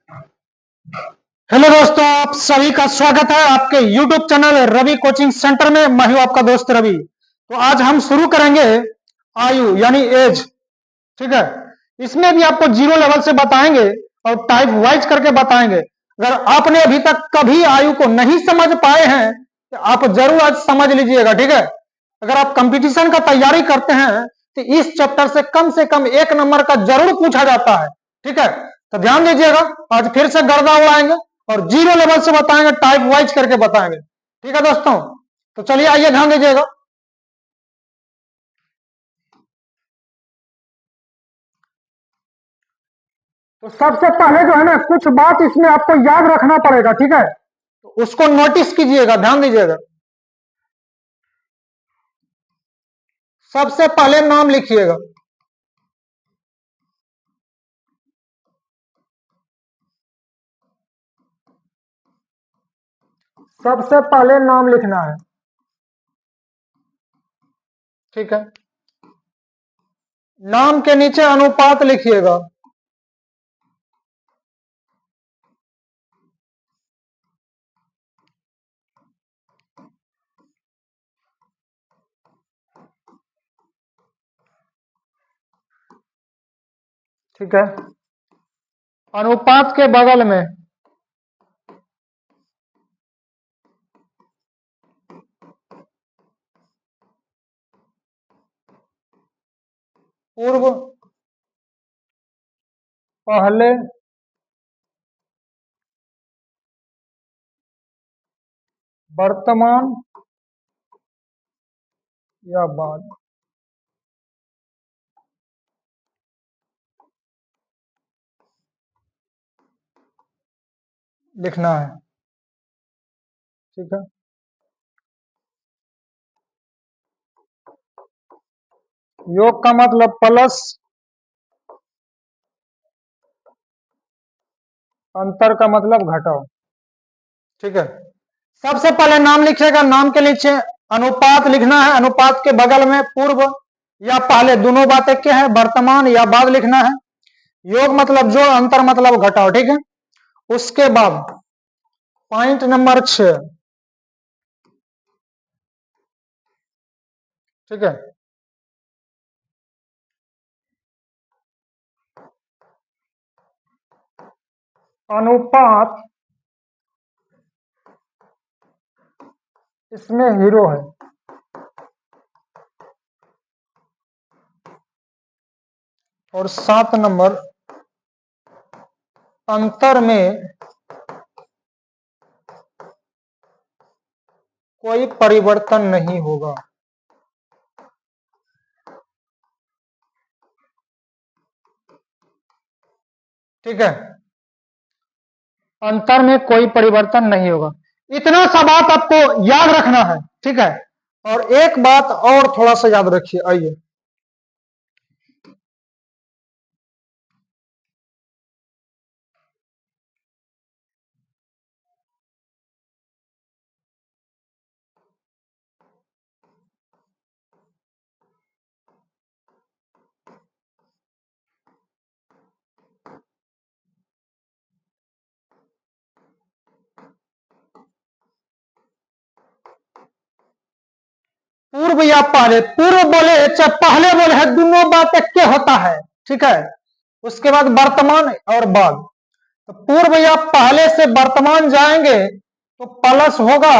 Hello दोस्तों, आप सभी का स्वागत है आपके YouTube channel Ravi coaching centre में। मैं हूं आपका दोस्त रवि। तो आज हम शुरू करेंगे आयु यानी एज। ठीक है, इसमें भी आपको जीरो लेवल से बताएंगे और टाइप वाइज करके बताएंगे। अगर आपने अभी तक कभी आयु को नहीं समझ पाए हैं तो आप जरूर आज समझ लीजिएगा। ठीक है, अगर आप कंपटीशन का तैयारी करते हैं तो इस चैप्टर से कम 1 नंबर का जरूर पूछा जाता है। ठीक है, तो ध्यान दीजिएगा। आज फिर से गर्दा उड़ाएंगे और जीरो लेवल से बताएंगे, टाइप वाइज करके बताएंगे। ठीक है दोस्तों, तो चलिए आइए ध्यान दीजिएगा। तो सबसे पहले जो है ना, कुछ बात इसमें आपको याद रखना पड़ेगा। ठीक है, तो उसको नोटिस कीजिएगा, ध्यान दीजिएगा। सबसे पहले नाम लिखिएगा। सबसे पहले नाम लिखना है। ठीक है, नाम के नीचे अनुपात लिखिएगा। ठीक है, अनुपात के बगल में पूर्व, पहले, वर्तमान या बाद लिखना है। ठीक है, योग का मतलब प्लस, अंतर का मतलब घटाओ। ठीक है, सबसे पहले नाम लिखिएगा। नाम के नीचे अनुपात लिखना है। अनुपात के बगल में पूर्व या पहले, दोनों बात एक के है। वर्तमान या बाद लिखना है। योग मतलब जोड़, अंतर मतलब घटाओ। ठीक है, उसके बाद पॉइंट नंबर 6। ठीक है, अनुपात इसमें हीरो है। और 7 नंबर, अंतर में कोई परिवर्तन नहीं होगा। ठीक है, अंतर में कोई परिवर्तन नहीं होगा। इतना सा बात आपको याद रखना है। ठीक है, और एक बात और थोड़ा सा याद रखिए। आइए, पूर्व या पहले, पूर्व बोले चाहे पहले बोले है, दोनों बात एक के होता है। ठीक है, उसके बाद वर्तमान और बाद। तो पूर्व या पहले से वर्तमान जाएंगे तो प्लस होगा,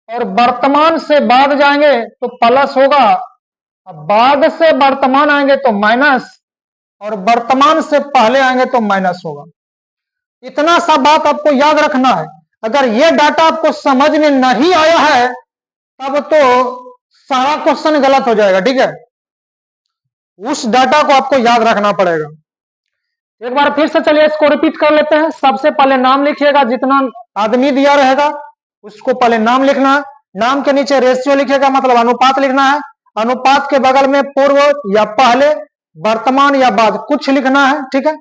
और वर्तमान से बाद जाएंगे तो प्लस होगा। अब बाद से वर्तमान आएंगे तो माइनस, और वर्तमान से पहले आएंगे तो माइनस होगा। इतना सा बात आपको याद रखना है। अगर ये डाटा आपको समझ में नहीं आया है तब तो सारा क्वेश्चन गलत हो जाएगा। ठीक है, उस डाटा को आपको याद रखना पड़ेगा। एक बार फिर से चलिए इसको रिपीट कर लेते हैं। सबसे पहले नाम लिखिएगा। जितना आदमी दिया रहेगा उसको पहले नाम लिखना है। नाम के नीचे रेशियो लिखिएगा, मतलब अनुपात लिखना है। अनुपात के बगल में पूर्व या पहले, वर्तमान या बाद कुछ लिखना है। ठीक है,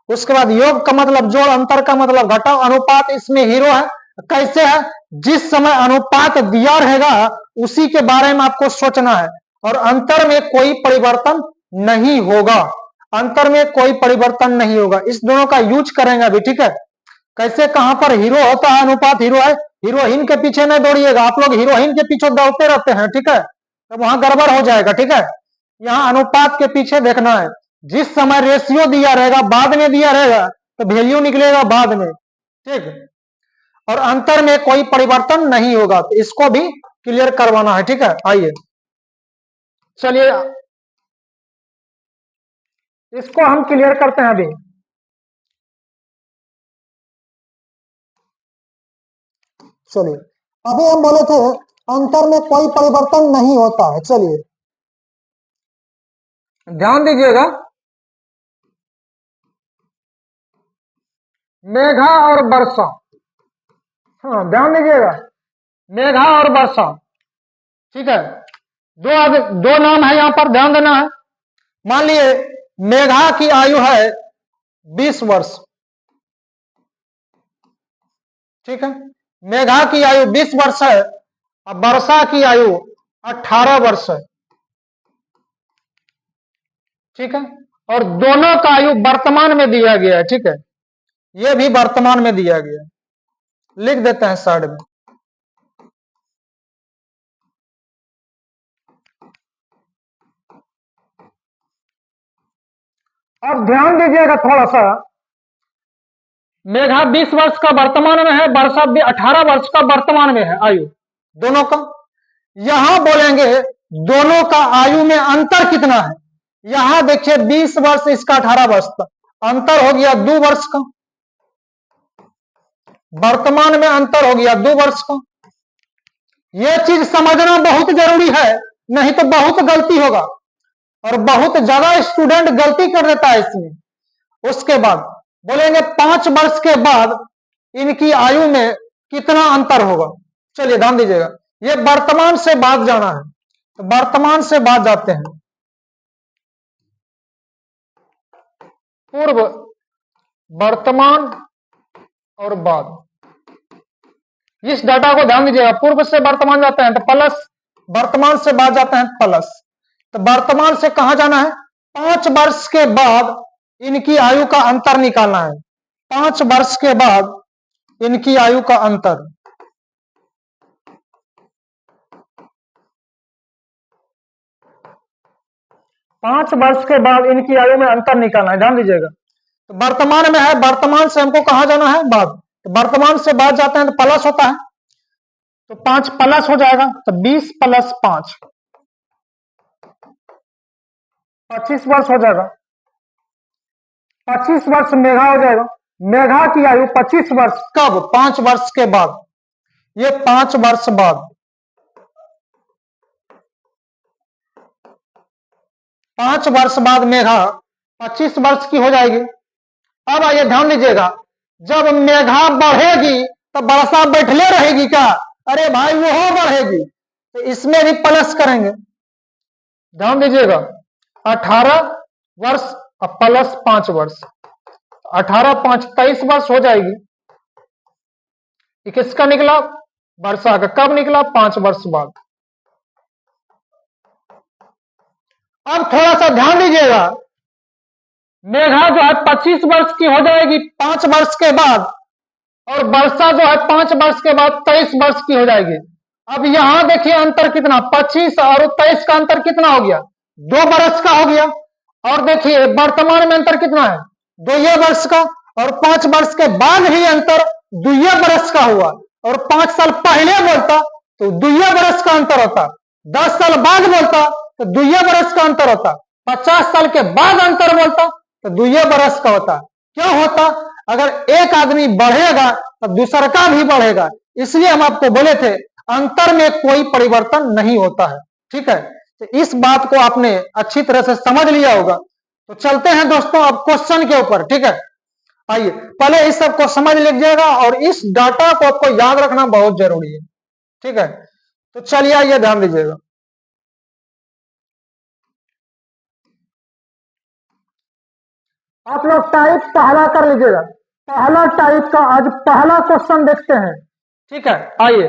उसके बाद योग का मतलब जोड़, अंतर का मतलब घटाओ। अनुपात इसमें हीरो है। कैसे है? जिस समय अनुपात दिया रहेगा उसी के बारे में आपको सोचना है, और अंतर में कोई परिवर्तन नहीं होगा। अंतर में कोई परिवर्तन नहीं होगा। इस दोनों का यूज करेंगे अभी, ठीक है। कैसे, कहां पर हीरो होता है अनुपात हीरो है, हीरोइन के पीछे नहीं दौड़िएगा, आप लोग हीरोइन के पीछे दौड़ते रहते हैं, ठीक है, तो वहां गड़बड़ हो जाएगा, ठीक है। यहाँ अनुपात के पीछे देखना है, जिस समय रेशियो दिया रहेगा, बाद में दिया रहेगा तो वैल्यू निकलेगा बाद में, ठीक। और अंतर में कोई परिवर्तन नहीं होगा, तो इसको भी क्लियर करवाना है, ठीक है। आइए चलिए इसको हम क्लियर करते हैं अभी। चलिए, अभी हम बोले थे अंतर में कोई परिवर्तन नहीं होता है। चलिए ध्यान दीजिएगा, मेघा और वर्षा, हाँ ध्यान दीजिएगा, मेघा और वर्षा, ठीक है। दो नाम है यहां पर, ध्यान देना है। मान लिए मेघा की आयु है 20 वर्ष, ठीक है, मेघा की आयु 20 वर्ष है और वर्षा की आयु 18 वर्ष है, ठीक है। और दोनों का आयु वर्तमान में दिया गया है, ठीक है, यह भी वर्तमान में दिया गया है, लिख देते हैं साइड में। अब ध्यान दीजिएगा थोड़ा सा, मेघा 20 वर्ष का वर्तमान में है, वर्षा भी 18 वर्ष का वर्तमान में है आयु दोनों का। यहां बोलेंगे दोनों का आयु में अंतर कितना है। यहां देखिए 20 वर्ष, इसका 18 वर्ष का अंतर हो गया 2 वर्ष का, वर्तमान में अंतर हो गया 2 वर्ष का। यह चीज समझना बहुत जरूरी है, नहीं तो बहुत गलती होगा और बहुत ज्यादा स्टूडेंट गलती कर देता है इसमें। उसके बाद बोलेंगे 5 वर्ष के बाद इनकी आयु में कितना अंतर होगा। चलिए ध्यान दीजिएगा, ये वर्तमान से बाद जाना है, तो वर्तमान से बाद जाते हैं, पूर्व, वर्तमान और बाद। इस डाटा को ध्यान दीजिएगा, पूर्व से वर्तमान जाते हैं तो प्लस, वर्तमान से बाद जाते हैं प्लस। तो वर्तमान से कहां जाना है, 5 वर्ष के बाद इनकी आयु का अंतर निकालना है। 5 वर्ष के बाद इनकी आयु का अंतर, पांच वर्ष के बाद इनकी आयु में अंतर निकालना है, ध्यान दीजिएगा। तो वर्तमान में है, वर्तमान से हमको कहां जाना है, बाद, तो वर्तमान से बाद जाते हैं तो प्लस होता है, तो 5 प्लस हो जाएगा, तो 20 प्लस 5 25 वर्ष हो जाएगा। 25 वर्ष मेघा हो जाएगा, मेघा की आयु 25 वर्ष कब, 5 वर्ष के बाद, ये 5 वर्ष बाद, 5 वर्ष बाद मेघा 25 वर्ष की हो जाएगी। अब आइए ध्यान दीजिएगा, जब मेघा बढ़ेगी तो वर्षा बैठले रहेगी क्या, अरे भाई वो बढ़ेगी, तो इसमें भी प्लस करेंगे। ध्यान दीजिएगा, 18 वर्ष और प्लस 5 वर्ष, 18 5 23 वर्ष हो जाएगी। किसका निकला, वर्षा का, कब निकला, 5 वर्ष बाद। अब थोड़ा सा ध्यान दीजिएगा, मेघा जो है 25 वर्ष की हो जाएगी 5 वर्ष के बाद, और वर्षा जो है 5 वर्ष के बाद 23 वर्ष की हो जाएगी। अब यहां देखिए अंतर कितना, 25 और 23 का अंतर कितना हो गया, 2 वर्ष का हो गया। और देखिए वर्तमान में अंतर कितना है, 2 वर्ष का, और 5 वर्ष के बाद भी अंतर 2 वर्ष का हुआ। और 5 साल पहले बोलता तो 2 वर्ष का अंतर होता, 10 साल बाद बोलता तो 2 वर्ष का अंतर होता, 50 साल के बाद अंतर बोलता तो 2 वर्ष का होता। क्यों होता, अगर एक आदमी बढ़ेगा तो दूसरा का भी बढ़ेगा, इसलिए हम आपको बोले थे अंतर में कोई परिवर्तन नहीं होता है, ठीक है। तो इस बात को आपने अच्छी तरह से समझ लिया होगा। तो चलते हैं दोस्तों अब क्वेश्चन के ऊपर, ठीक है। आइए पहले इस सब को समझ लीजिएगा और इस डाटा को आपको याद रखना बहुत जरूरी है, ठीक है। तो चलिए आइए ध्यान दीजिएगा, आप लोग टाइप पहला कर लीजिएगा, पहला टाइप का आज पहला क्वेश्चन देखते हैं, ठीक है। आइए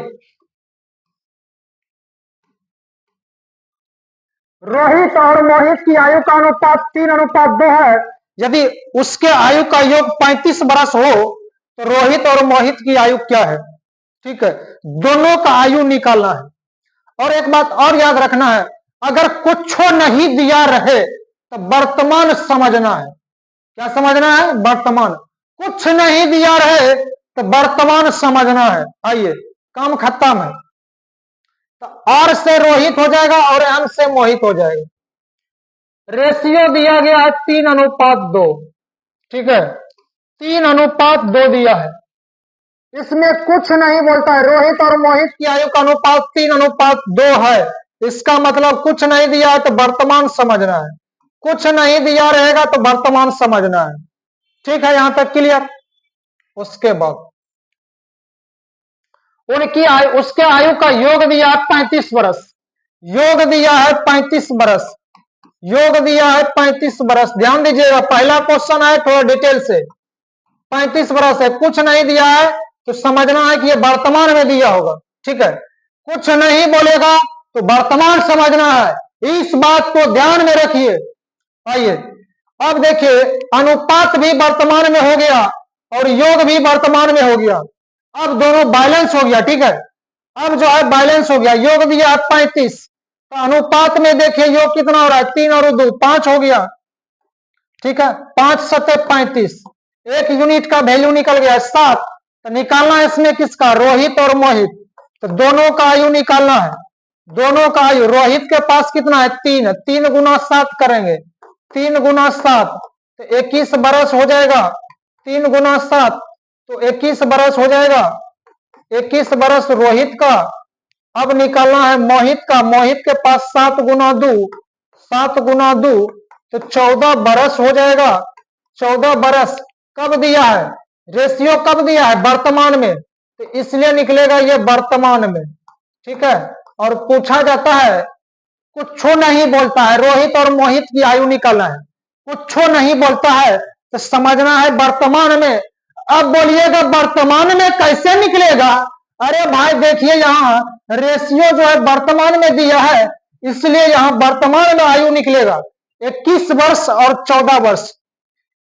रोहित और मोहित की आयु का अनुपात 3:2 है। यदि उसके आयु का योग 35 वर्ष हो तो रोहित और मोहित की आयु क्या है? ठीक है, दोनों का आयु निकालना है। और एक बात और याद रखना है, अगर कुछ नहीं दिया रहे तो वर्तमान समझना है। क्या समझना है? वर्तमान। कुछ नहीं दिया रहे तो वर्तमान समझना है। आइए, काम खत्म है। तो आर से रोहित हो जाएगा और एम से मोहित हो जाएगा। रेशियो दिया गया है 3:2। ठीक है, 3:2 दिया है। इसमें कुछ नहीं बोलता है। रोहित और मोहित की आयु का अनुपात 3:2 है। इसका मतलब कुछ नहीं दिया है तो वर्तमान समझना है, कुछ नहीं दिया रहेगा तो वर्तमान समझना है। ठीक है, यहां तक क्लियर। उसके बाद उनकी आयु, उसके आयु का योग दिया है 35 वर्ष। योग दिया है 35 वर्ष। योग दिया है 35 वर्ष। ध्यान दीजिएगा, पहला क्वेश्चन है थोड़ा डिटेल से। 35 वर्ष है, कुछ नहीं दिया है तो समझना है कि ये वर्तमान में दिया होगा। ठीक है, कुछ नहीं बोलेगा तो वर्तमान समझना है। इस बात को ध्यान में रखिए। आइए, अब देखिए, अनुपात भी वर्तमान में हो गया और योग भी वर्तमान में हो गया। अब दोनों बैलेंस हो गया। ठीक है, अब जो है बैलेंस हो गया। योग दिया है 35 तो अनुपात में देखिए योग कितना हो रहा है? 3 और 2 5 हो गया। ठीक है, 5 7 35। एक यूनिट का वैल्यू निकल गया 7। तो निकालना है इसमें किसका? रोहित और मोहित। तो दोनों का आयु निकालना है। दोनों का आयु, रोहित के पास कितना है? 3। 3 गुना 7 करेंगे, 3 गुना 7 तो 21 बरस हो जाएगा। 3 गुना 7 तो 21 बरस हो जाएगा। 21 बरस रोहित का। अब निकालना है मोहित का। मोहित के पास 7 गुना 2, 7 गुना 2 तो 14 बरस हो जाएगा। 14 बरस कब दिया है? रेशियो कब दिया है? वर्तमान में, तो इसलिए निकलेगा ये वर्तमान में। ठीक है, और पूछा जाता है कुछ नहीं बोलता है, रोहित और मोहित की आयु निकालना है। कुछ नहीं बोलता है तो समझना है वर्तमान में। अब बोलिएगा वर्तमान में कैसे निकलेगा? अरे भाई देखिए, यहाँ रेशियो जो है वर्तमान में दिया है, इसलिए यहाँ वर्तमान में आयु निकलेगा 21 वर्ष और 14 वर्ष।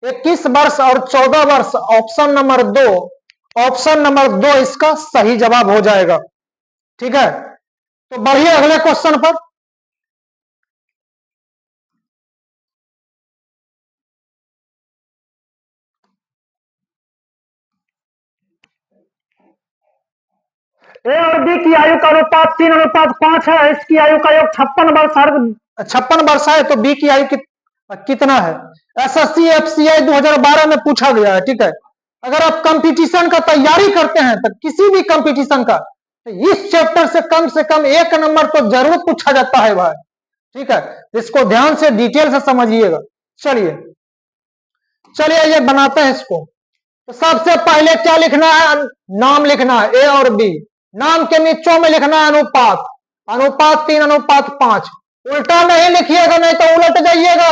21 वर्ष और 14 वर्ष, ऑप्शन नंबर 2। ऑप्शन नंबर 2 इसका सही जवाब हो जाएगा। ठीक है, तो बढ़िए अगले क्वेश्चन पर। ए और बी की आयु का अनुपात 3:5 है। इसकी आयु का योग 56 वर्ष। 56 वर्ष है तो बी की आयु कितना है? एसएससी एफसीआई 2012 में पूछा गया है। ठीक है, अगर आप कंपटीशन का तैयारी करते हैं तो किसी भी कंपटीशन का, तो इस चैप्टर से कम 1 नंबर तो जरूर पूछा जाता है भाई। ठीक है, इसको ध्यान से डिटेल से समझिएगा। चलिए चलिए ये बनाते हैं इसको। तो सबसे पहले क्या लिखना है? नाम लिखना है, ए और बी। नाम के नीचों में लिखना है अनुपात। अनुपात 3:5। उल्टा नहीं लिखिएगा, नहीं तो उलट जाइएगा।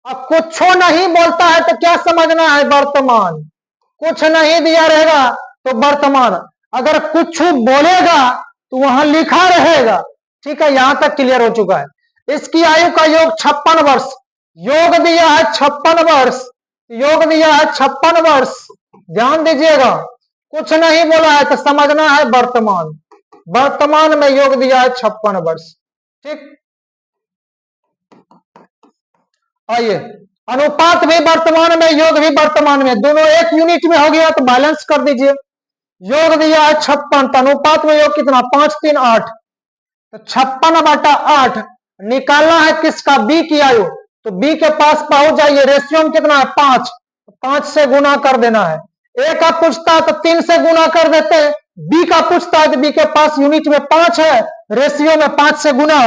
अब कुछ नहीं बोलता है तो क्या समझना है? वर्तमान। कुछ नहीं दिया रहेगा तो वर्तमान। अगर कुछ बोलेगा तो वहां लिखा रहेगा। ठीक है, यहां तक क्लियर हो चुका है। इसकी आयु का योग 56 वर्ष। योग दिया है 56 वर्ष। योग दिया है 56 वर्ष। ध्यान दीजिएगा, कुछ नहीं बोला है तो समझना है वर्तमान। वर्तमान में योग दिया है 56 वर्ष। ठीक, आइए, अनुपात भी वर्तमान में, योग भी वर्तमान में, दोनों एक यूनिट में हो गया तो बैलेंस कर दीजिए। योग दिया है 56 तो अनुपात में योग कितना? 5 3 8। तो 56/8 निकालना है किसका? बी की आयु। तो बी के पास पहुंच जाइए। रेशियो में कितना है? 5। 5 से गुना कर देना है। ए का पूछता है तो 3 से गुना कर देते हैं। बी का पूछता है तो बी के पास यूनिट में 5 है, रेशियो में 5 से गुना।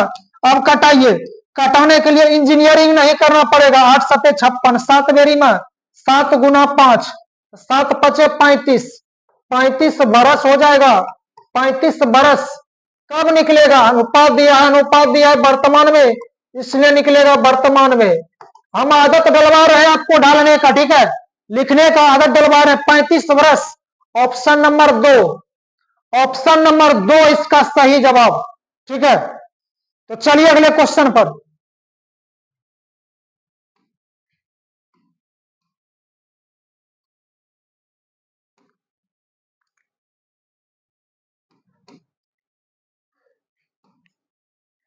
अब कटाइए। कटाने के लिए इंजीनियरिंग नहीं करना पड़ेगा। 8 7 56, 7 मेरी में 7 गुना 5, 7 5 35। 35 बरस हो जाएगा। 35 बरस कब निकलेगा? अनुपात दिया है, अनुपात दिया है वर्तमान में, इसलिए निकलेगा वर्तमान में। हम आदत डलवा रहे हैं आपको डालने का। ठीक है, लिखने का आदत डलवा रहे हैं। 35 वर्ष, ऑप्शन नंबर 2। ऑप्शन नंबर 2 इसका सही जवाब। ठीक है, तो चलिए अगले क्वेश्चन पर।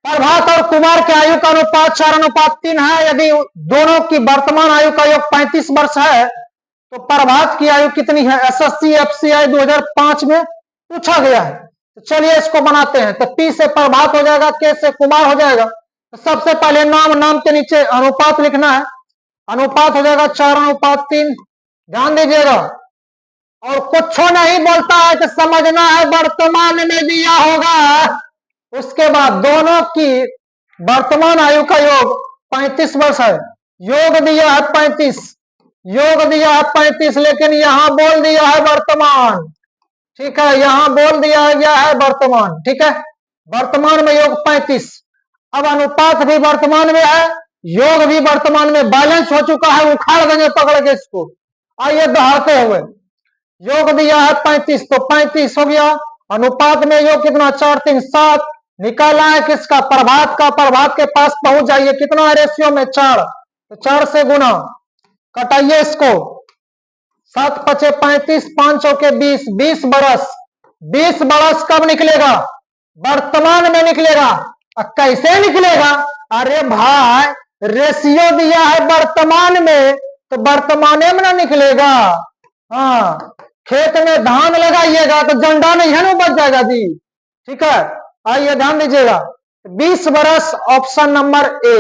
प्रभात और कुमार की आयु का अनुपात 4:3 है। यदि दोनों की वर्तमान आयु का योग 35 वर्ष है तो प्रभात की आयु कितनी है? एसएससी एफसीआई 2005 में पूछा गया है। तो चलिए इसको बनाते हैं। तो पी से प्रभात हो जाएगा, के से कुमार हो जाएगा। तो सबसे पहले नाम के नीचे अनुपात लिखना है। अनुपात हो जाएगा 4:3। ध्यान दीजिएगा, और कुछ नहीं बोलता है कि समझना है वर्तमान में दिया होगा। उसके बाद दोनों की वर्तमान आयु का योग 35 वर्ष है। योग दिया है 35, योग दिया है 35, लेकिन यहां बोल दिया है वर्तमान। ठीक है, यहां बोल दिया गया है वर्तमान। ठीक है, वर्तमान में योग 35। अब अनुपात भी वर्तमान में है, योग भी वर्तमान में, बैलेंस हो चुका है। उखाड़ देंगे पकड़ के इसको। आइए दोहराते हुए, योग दिया है 35 तो 35 हो गया। अनुपात में योग कितना? 4 3 7। निकालना है किसका? प्रभात का। प्रभात के पास पहुंच जाइए। कितना रेशियो में? 4। तो 4 से गुना, कटाइए इसको। 7 5 35, 5 चौके 20, 20 बरस। 20 बरस कब निकलेगा? वर्तमान में निकलेगा। कैसे निकलेगा? अरे भाई, रेशियो दिया है वर्तमान में, तो वर्तमान में ना निकलेगा। हाँ, खेत में धान लगाइएगा तो जंडा नहीं है ना, बच जाएगा जी। ठीक है, आइए ध्यान दीजिएगा। 20 बरस option number A,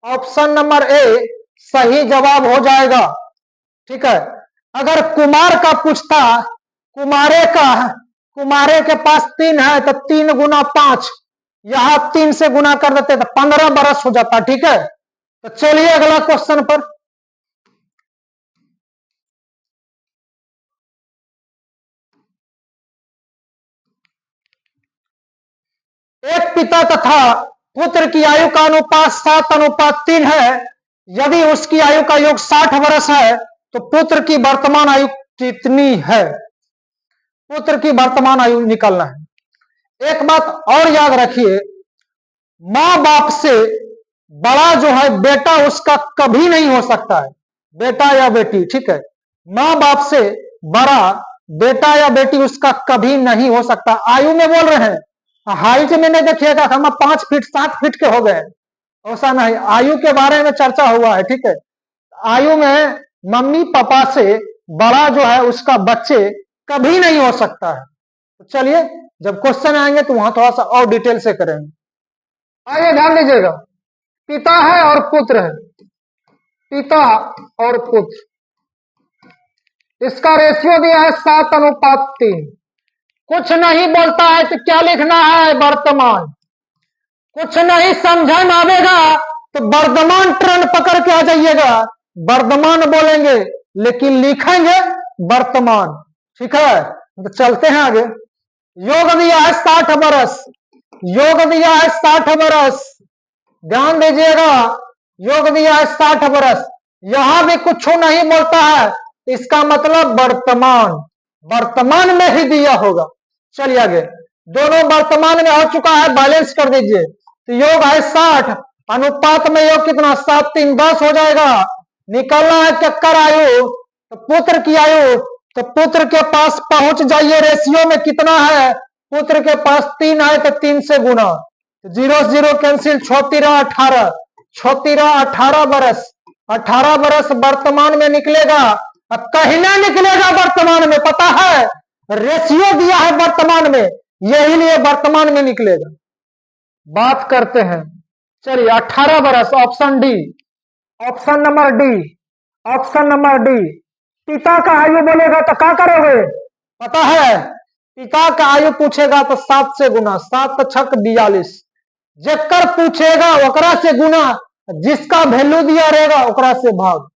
option number A सही जवाब हो जाएगा। ठीक है, अगर कुमार का पूछता, कुमारे के पास 3 है तो 3 गुना 5, यहां 3 से गुना कर देते तो 15 बरस हो जाता। ठीक है, तो चलिए अगला क्वेश्चन पर। एक पिता तथा पुत्र की आयु का अनुपात 7:3 है। यदि उसकी आयु का योग 60 वर्ष है तो पुत्र की वर्तमान आयु कितनी है? पुत्र की वर्तमान आयु निकालना है। एक बात और याद रखिए, मां बाप से बड़ा जो है बेटा उसका कभी नहीं हो सकता है, बेटा या बेटी। ठीक है, मां बाप से बड़ा बेटा या बेटी उसका कभी नहीं हो सकता। आयु में बोल रहे हैं, हाइट में नहीं देखिएगा हम 5 फीट 7 फीट के हो गए, ऐसा नहीं। आयु के बारे में चर्चा हुआ है। ठीक है, आयु में मम्मी पापा से बड़ा जो है उसका बच्चे कभी नहीं हो सकता है। तो चलिए जब क्वेश्चन आएंगे तो वहां थोड़ा सा और डिटेल से करेंगे। आइए ध्यान दीजिएगा, पिता है और पुत्र है, पिता और पुत्र, इसका रेशियो दिया है 7:3। कुछ नहीं बोलता है तो क्या लिखना है? वर्तमान। कुछ नहीं समझ में आवेगा तो वर्तमान ट्रेंड पकड़ के आ जाइएगा, वर्तमान बोलेंगे लेकिन लिखेंगे वर्तमान। ठीक है, तो चलते हैं आगे। योग दिया है 60 बरस, योग दिया है 60 बरस। ध्यान दीजिएगा, योग दिया है 60 बरस। यहां भी कुछ नहीं बोलता है, इसका मतलब वर्तमान, वर्तमान में ही दिया होगा। चलिए आगे, दोनों वर्तमान में हो चुका है, बैलेंस कर दीजिए। तो योग है 60, अनुपात में योग कितना? 7 3 10 हो जाएगा। निकलना है चक्कर आयु, तो पुत्र की आयु। तो पुत्र के पास पहुंच जाइए, रेशियो में कितना है? पुत्र के पास 3 है तो 3 से गुना, 0 0 कैंसिल, 36 18, 36 18 बरस। 18 बरस वर्तमान में निकलेगा। अब कहीं ना निकलेगा वर्तमान में, पता है रेशियो दिया है वर्तमान में, यही लिए वर्तमान में निकलेगा। बात करते हैं, चलिए 18 बरस, option D, option number D, option number D. पिता का आयु बोलेगा तो क्या करोगे? पता है, पिता का आयु पूछेगा तो 7 से गुना, 7 6 42। जेकर पूछेगा ओकरा से गुना, जिसका वैल्यू दिया रहेगा ओकरा से भाग।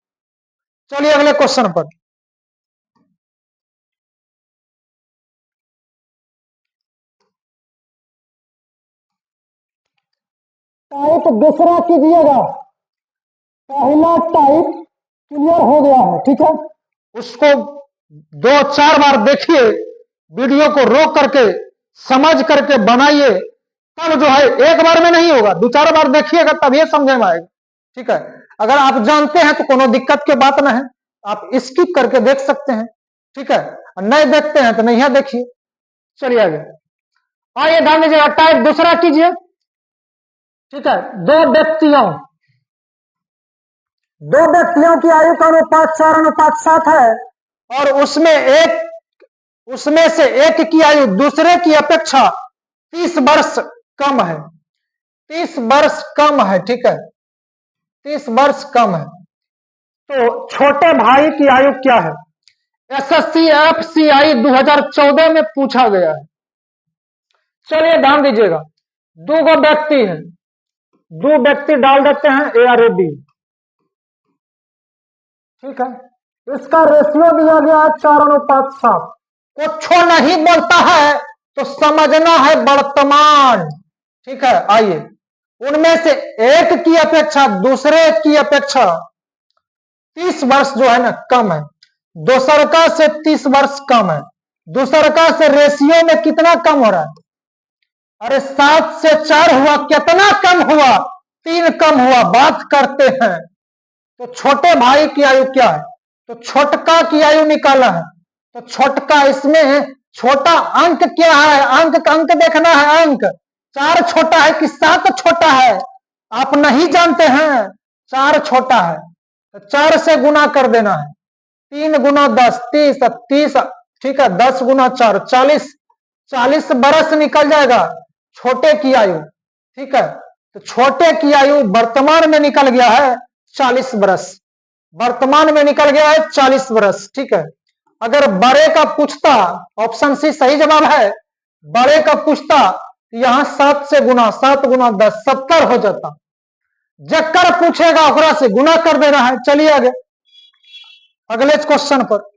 चलिए अगले क्वेश्चन पर। टाइप दूसरा कीजिएगा, पहला टाइप क्लियर हो गया है। ठीक है, उसको 2-4 बार देखिए, वीडियो को रोक करके समझ करके बनाइए, तब जो है एक बार में नहीं होगा, 2-4 बार देखिएगा तब ये समझ में आएगा। ठीक है, अगर आप जानते हैं तो कोनो दिक्कत की बात ना है, आप स्किप करके देख सकते हैं। ठीक है, नहीं देखते हैं तो नहीं देखिए। चलिए आगे, आइए ध्यान दीजिएगा, टाइप दूसरा कीजिए। ठीक है, दो व्यक्तियों की आयु का अनुपात 4:7 है, और उसमें से एक की आयु दूसरे की अपेक्षा 30 वर्ष कम है। 30 वर्ष कम है। ठीक है, 30 वर्ष कम है, तो छोटे भाई की आयु क्या है? एसएससी एफसीआई 2014 में पूछा गया है। चलिए ध्यान दीजिएगा, दो व्यक्ति हैं, दो व्यक्ति डाल देते हैं ए आर ए बी। ठीक है, इसका रेशियो दिया गया है 4:7। कुछ नहीं बोलता है तो समझना है वर्तमान। ठीक है, आइए, उनमें से एक की अपेक्षा दूसरे की अपेक्षा 30 वर्ष जो है ना कम है। दूसरका से 30 वर्ष कम है। दूसरका से रेशियो में कितना कम हो रहा है? अरे 7 से 4 हुआ, कितना कम हुआ? 3 कम हुआ। बात करते हैं तो छोटे भाई की आयु क्या है? तो छोटका की आयु निकाला है, तो छोटका, इसमें छोटा अंक क्या है? अंक देखना है। अंक 4 छोटा है कि 7 छोटा है? आप नहीं जानते हैं, 4 छोटा है, तो 4 से गुना कर देना है। 3 गुना 10, 30। ठीक है, 10 गुना 4, 40 बरस निकल जाएगा छोटे की आयु। ठीक है, तो छोटे की आयु वर्तमान में निकल गया है 40 बरस। वर्तमान में निकल गया है 40 बरस। ठीक है, अगर बड़े का पूछता, ऑप्शन सी सही जवाब है, बड़े का पूछता यहां 7 से गुना, 7 गुना 10, 70 हो जाता। जक्कर पूछेगा ओकरा से गुना कर देना है। चलिए आगे, अगले क्वेश्चन पर।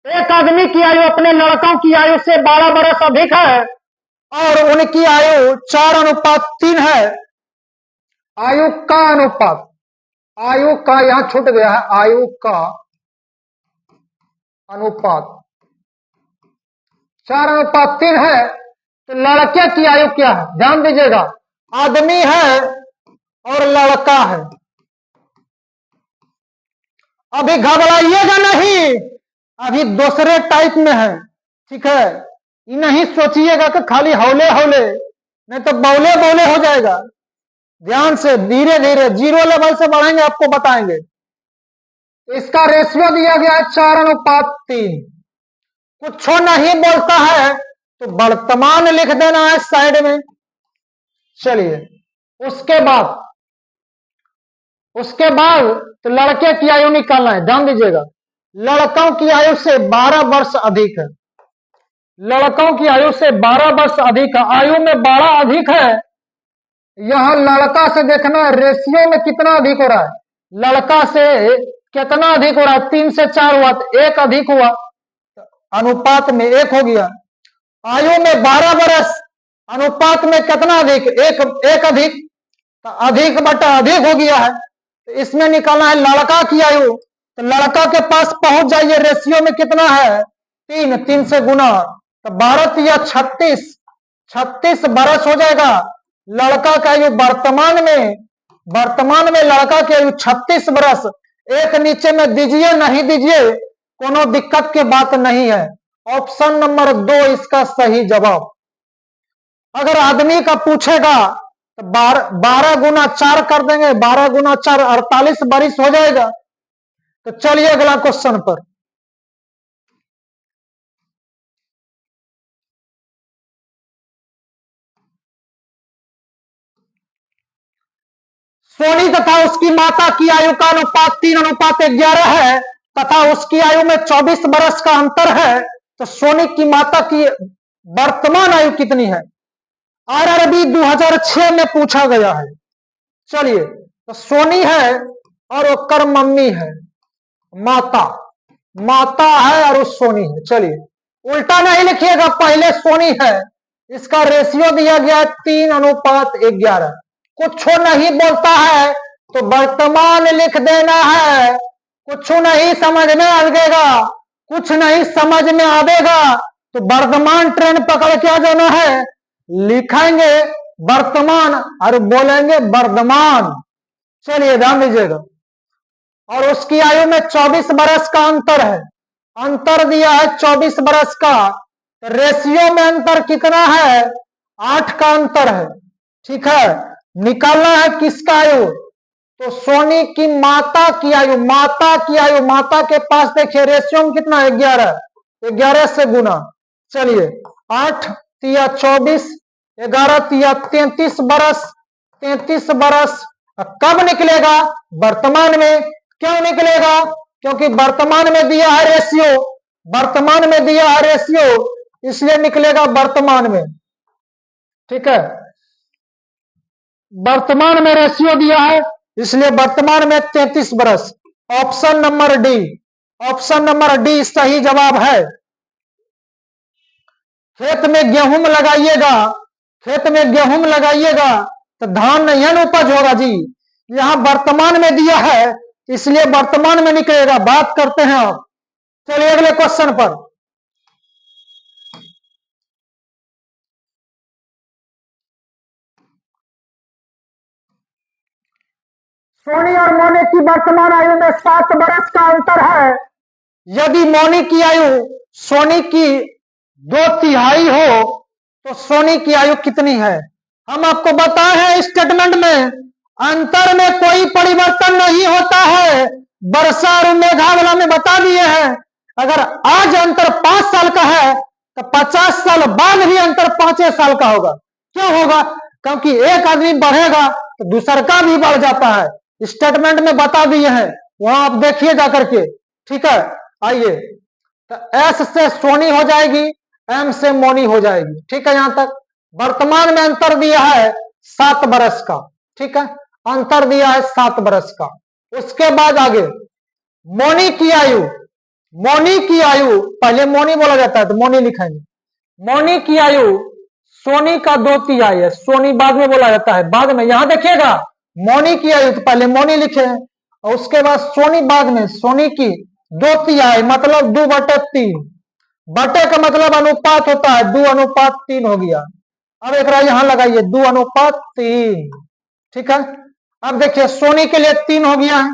एक आदमी की आयु अपने लड़कों की आयु से 12 बरस अधिक है और उनकी आयु 4:3 है। आयु का अनुपात, आयु का यहां छूट गया है, आयु का अनुपात 4:3 है, तो लड़के की आयु क्या है? ध्यान दीजिएगा, आदमी है और लड़का है। अभी घबराइएगा नहीं, अभी दूसरे टाइप में है। ठीक है, ये नहीं सोचिएगा कि खाली हौले हौले, नहीं तो बौले बौले हो जाएगा। ध्यान से, धीरे धीरे 0 लेवल से बढ़ाएंगे, आपको बताएंगे। इसका रेशियो दिया गया है 4:3। कुछ नहीं बोलता है तो वर्तमान लिख देना है साइड में। चलिए, उसके बाद तो लड़के की आयु निकालना है। ध्यान दीजिएगा, लड़कों की आयु से 12 वर्ष अधिक है। लड़कों की आयु से 12 वर्ष अधिक है, आयु में 12 अधिक है। यहां लड़का से देखना है रेशियो में कितना अधिक हो रहा है। लड़का से कितना अधिक हो रहा है? 3 से 4 हुआ तो 1 अधिक हुआ, अनुपात में 1 हो गया। आयु में 12 वर्ष, अनुपात में कितना अधिक? 1 अधिक, तो अधिक बटा अधिक हो गया है। तो इसमें निकालना है लड़का की आयु, तो लड़का के पास पहुंच जाइए, रेशियो में कितना है? 3 से गुना, तो 12 या 36 बरस हो जाएगा। लड़का का आयु वर्तमान में लड़का की आयु 36 बरस। एक नीचे में दीजिए नहीं दीजिए, कोनो दिक्कत की बात नहीं है। ऑप्शन नंबर 2 इसका सही जवाब। अगर आदमी का पूछेगा तो 12 गुना 4 कर देंगे, 12 गुना 4 48 बरिस हो जाएगा। तो चलिए अगला क्वेश्चन पर। सोनी तथा उसकी माता की आयु का अनुपात 3:11 है तथा उसकी आयु में 24 बरस का अंतर है, तो सोनी की माता की वर्तमान आयु कितनी है? आरआरबी 2006 में पूछा गया है। चलिए, तो सोनी है और ओकर मम्मी है, माता है और उस सोनी है। चलिए, उल्टा नहीं लिखिएगा, पहले सोनी है, इसका रेशियो दिया गया है 3:11। कुछ नहीं बोलता है तो वर्तमान लिख देना है कुछ नहीं समझ में आएगा, कुछ नहीं समझ में आवेगा तो वर्तमान ट्रेंड पकड़ के आ जाना है, लिखेंगे वर्तमान और बोलेंगे वर्धमान। चलिए ध्यान दीजिएगा। और उसकी आयु में 24 बरस का अंतर है, अंतर दिया है 24 बरस का। तो रेशियो में अंतर कितना है? 8 का अंतर है। ठीक है, निकालना है किसका आयु? तो सोनी की माता की आयु, माता की आयु, माता के पास देखिए रेशियो में कितना है? 11, 11 से गुना। चलिए 8 तिया 24, 11 तिया 33 बरस, 33 बरस। कब निकलेगा? वर्तमान में। क्यों निकलेगा? क्योंकि वर्तमान में दिया है रेशियो, वर्तमान में दिया है रेशियो, इसलिए निकलेगा वर्तमान में। ठीक है, वर्तमान में रेशियो दिया है इसलिए वर्तमान में 33 बरस। Option number D, option number D सही जवाब है। खेत में गेहूं लगाइएगा, खेत में गेहूं लगाइएगा तो धान नहीं उपज होगा जी। यहां वर्तमान में दिया है इसलिए वर्तमान में निकलेगा। बात करते हैं आप। चलिए अगले क्वेश्चन पर। सोनी और मोनी की वर्तमान आयु में 7 बरस का अंतर है। यदि मोनी की आयु सोनी की 2/3 हो तो सोनी की आयु कितनी है? हम आपको बताए हैं स्टेटमेंट में अंतर में कोई परिवर्तन नहीं होता है। वर्षा और मेघावला में बता दिए हैं अगर आज अंतर 5 साल का है तो 50 साल बाद भी अंतर 5 साल का होगा। क्यों होगा? क्योंकि एक आदमी बढ़ेगा तो दूसरा का भी बढ़ जाता है। स्टेटमेंट में बता दिए हैं, वहां आप देखिए जाकर के। ठीक है, आइए। तो एस से सोनी हो जाएगी, एम से मोनी हो जाएगी। ठीक है, यहां तक। वर्तमान में अंतर दिया है 7 बरस का। ठीक है, अंतर दिया है 7 बरस का। उसके बाद आगे मोनी की आयु, मोनी की आयु पहले मोनी बोला जाता है तो मोनी लिखेंगे। मोनी की आयु सोनी का 2/3 है, सोनी बाद में बोला जाता है, बाद में। यहां देखिएगा मोनी की आयु तो पहले मोनी लिखे और उसके बाद सोनी बाद में। सोनी की 2/3 मतलब 2/3, बटे का मतलब अनुपात होता है, 2:3 हो गया। अब एक यहां लगाइए 2:3। ठीक है, अब देखिए सोनी के लिए 3 हो गया है,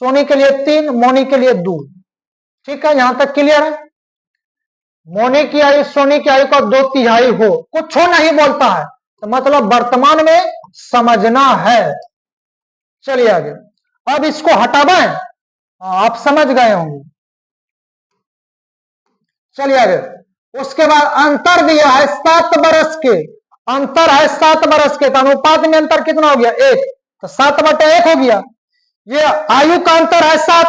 सोनी के लिए 3, मोनी के लिए 2। ठीक है, यहां तक क्लियर है। मोनी की आयु सोनी की आयु का 2/3 हो, कुछ हो नहीं बोलता है तो मतलब वर्तमान में समझना है। चलिए आगे। अब इसको हटावें, आप समझ गए होंगे। चलिए आगे। उसके बाद अंतर दिया है 7 बरस के, अंतर है 7 बरस के, तो अनुपात में अंतर कितना हो गया? 1, तो 7/1 हो गया। ये आयु का अंतर है 7,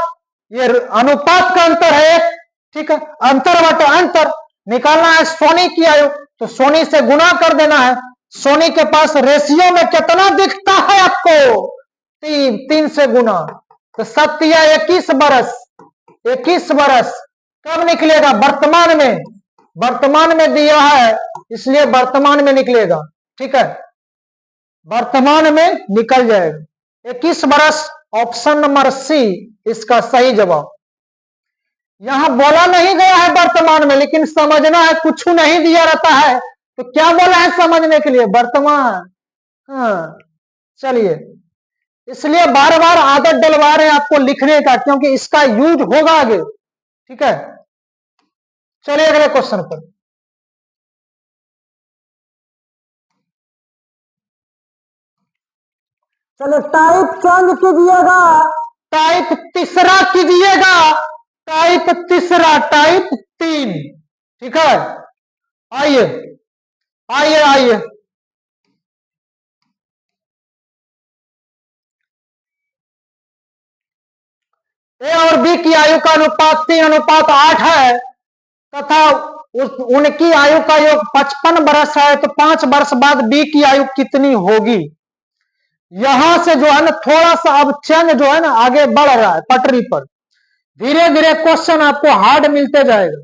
ये अनुपात का अंतर है 1। ठीक है, अंतर बटे अंतर निकालना है सोनी की आयु, तो सोनी से गुना कर देना है। सोनी के पास रेशियो में कितना दिखता है आपको? 3, 3 से गुना, तो 7 या 21 बरस, 21 बरस। कब निकलेगा? वर्तमान में, वर्तमान में दिया है इसलिए वर्तमान में निकलेगा। ठीक है, वर्तमान में निकल जाएगा 21 बरस। ऑप्शन नंबर सी इसका सही जवाब। यहां बोला नहीं गया है वर्तमान में, लेकिन समझना है, कुछ नहीं दिया रहता है तो क्या बोला है समझने के लिए? वर्तमान। हाँ, चलिए, इसलिए बार बार आदत डलवा रहे हैं आपको लिखने का, क्योंकि इसका यूज होगा आगे। ठीक है, चलिए अगले क्वेश्चन पर। चलो टाइप चेंज कीजिएगा, टाइप तीसरा कीजिएगा, टाइप तीसरा, टाइप 3। ठीक है, आइए आइए आइए। ए और बी की आयु का अनुपात 3:8 है तथा उनकी आयु का योग 55 बरस है, तो 5 वर्ष बाद बी की आयु कितनी होगी? यहां से जो है ना थोड़ा सा अब चेंज जो है ना आगे बढ़ रहा है पटरी पर। धीरे धीरे क्वेश्चन आपको हार्ड मिलते जाएगा।